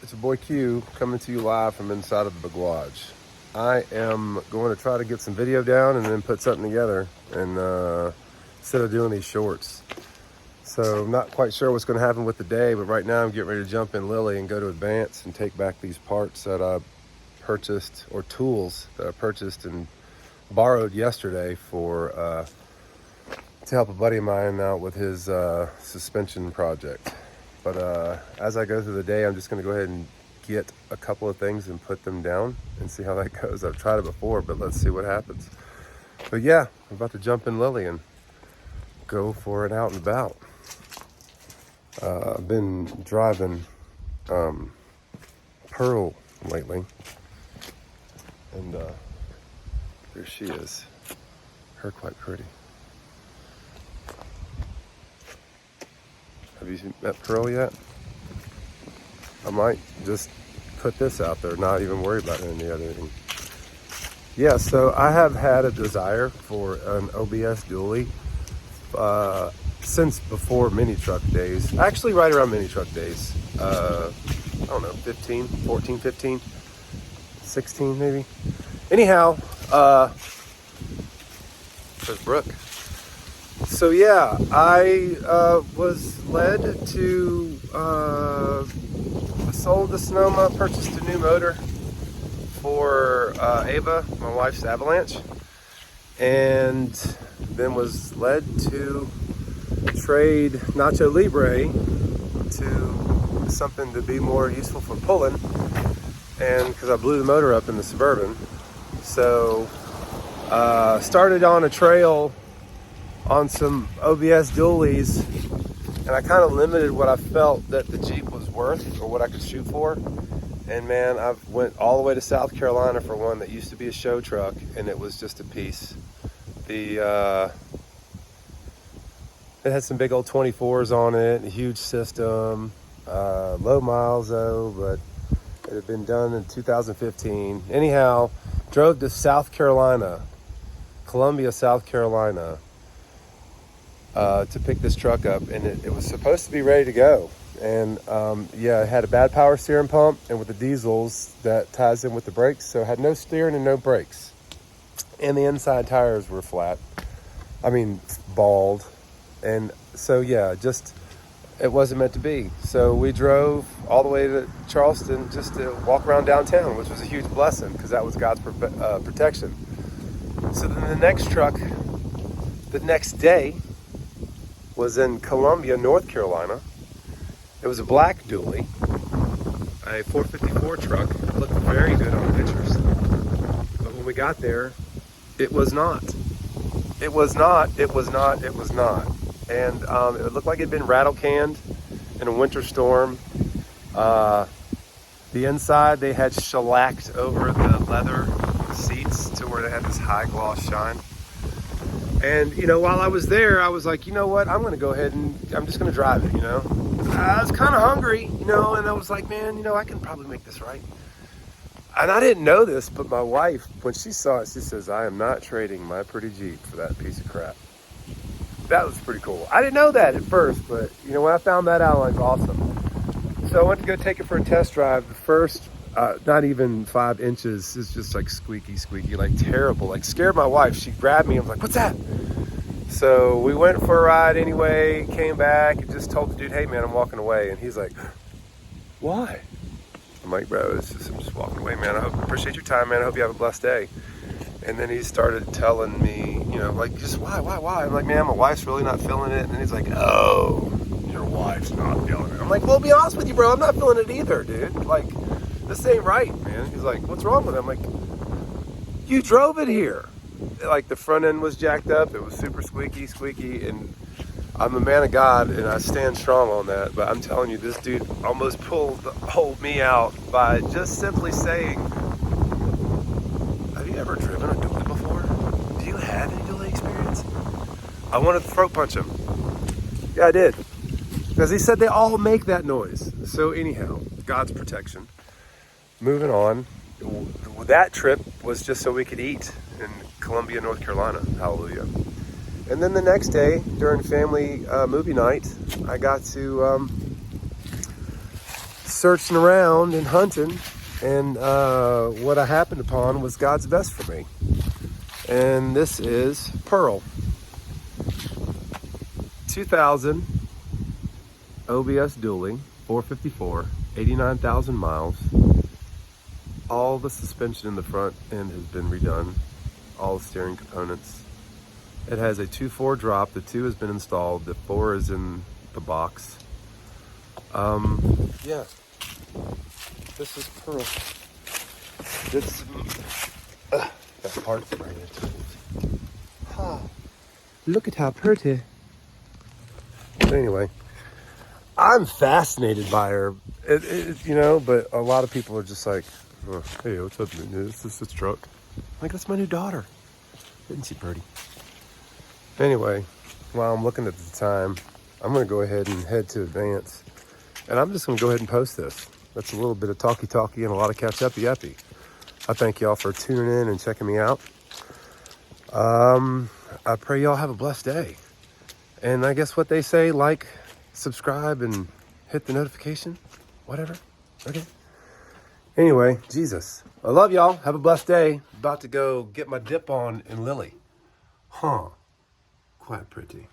It's your boy Q coming to you live from inside of the Bagwaj. I am going to try to get some video down and then put something together and instead of doing these shorts. So I'm not quite sure what's going to happen with the day, but right now I'm getting ready to jump in Lily and go to Advance and take back these parts that I purchased, or tools that I purchased and borrowed yesterday for to help a buddy of mine out with his suspension project. But as I go through the day, I'm just going to go ahead and get a couple of things and put them down and see how that goes. I've tried it before, but let's see what happens. But yeah, I'm about to jump in Lily and go for it out and about. I've been driving Pearl lately, and there she is. Her quite pretty. Have you met Pearl yet? I might just put this out there, not even worry about any other thing. Yeah, so I have had a desire for an OBS dually since before mini truck days. Actually, right around mini truck days. I don't know, 14, 15, 16 maybe. Anyhow, there's Brooke. So yeah, I was led to, I sold the Sonoma, purchased a new motor for Ava, my wife's Avalanche, and then was led to trade Nacho Libre to something to be more useful for pulling, and because I blew the motor up in the Suburban. So started on a trail on some OBS dualies, and I kind of limited what I felt that the Jeep was worth or what I could shoot for. And man, I went all the way to South Carolina for one that used to be a show truck, and it was just a piece. It had some big old 24s on it, a huge system, low miles though, but it had been done in 2015. Anyhow, drove to South Carolina, Columbia, South Carolina, to pick this truck up, and it was supposed to be ready to go. And yeah, it had a bad power steering pump, and with the diesels that ties in with the brakes, so it had no steering and no brakes. And the inside tires were flat. I mean, bald. And so yeah, just, it wasn't meant to be. So we drove all the way to Charleston just to walk around downtown, which was a huge blessing because that was God's protection. So then the next truck, the next day, was in Columbia, North Carolina. It was a black dually, a 454 truck. It looked very good on pictures. But when we got there, it was not. It was not. And it looked like it had been rattle canned in a winter storm. The inside, they had shellacked over the leather seats to where they had this high gloss shine. And, you know, while I was there, I was like, you know what, I'm going to go ahead and I'm just going to drive it, you know. I was kind of hungry, you know, and I was like, man, you know, I can probably make this right. And I didn't know this, but my wife, when she saw it, she says, I am not trading my pretty Jeep for that piece of crap. That was pretty cool. I didn't know that at first, but, you know, when I found that out, I was like, awesome. So I went to go take it for a test drive. The first, not even 5 inches, is just like squeaky, like terrible. Like scared my wife. She grabbed me and was like, what's that? So we went for a ride anyway, came back and just told the dude, hey man, I'm walking away. And he's like, why? I'm like, bro, I'm just walking away, man. I appreciate your time, man. I hope you have a blessed day. And then he started telling me, you know, like, just why? I'm like, man, my wife's really not feeling it. And he's like, oh, your wife's not feeling it. I'm like, well, be honest with you, bro. I'm not feeling it either, dude. Like, this ain't right, man. He's like, what's wrong with it? I'm like, you drove it here. Like, the front end was jacked up. It was super squeaky. And I'm a man of God, and I stand strong on that. But I'm telling you, this dude almost pulled me out by just simply saying, have you ever driven a dually before? Do you have any dually experience? I wanted to throat punch him. Yeah, I did. Because he said they all make that noise. So anyhow, God's protection. Moving on. That trip was just so we could eat in Columbia, North Carolina. Hallelujah. And then the next day, during family movie night, I got to searching around and hunting, and what I happened upon was God's best for me. And this is Pearl. 2000 OBS dually, 454, 89,000 miles. All the suspension in the front end has been redone. All the steering components. It has a 2.4 drop. The 2 has been installed. The 4 is in the box. Yeah. This is Pearl. It's got parts right here. Ha! Look at how pretty. But anyway, I'm fascinated by her. You know, but a lot of people are just like, oh, hey, what's up? Is this his truck? I'm like, that's my new daughter. Isn't she pretty? Anyway, while I'm looking at the time, I'm going to go ahead and head to Advance. And I'm just going to go ahead and post this. That's a little bit of talky and a lot of catch-uppy. I thank y'all for tuning in and checking me out. I pray y'all have a blessed day. And I guess what they say, like, subscribe, and hit the notification. Whatever. Okay. Anyway, Jesus. I love y'all. Have a blessed day. About to go get my dip on in Lily. Huh. Quite pretty.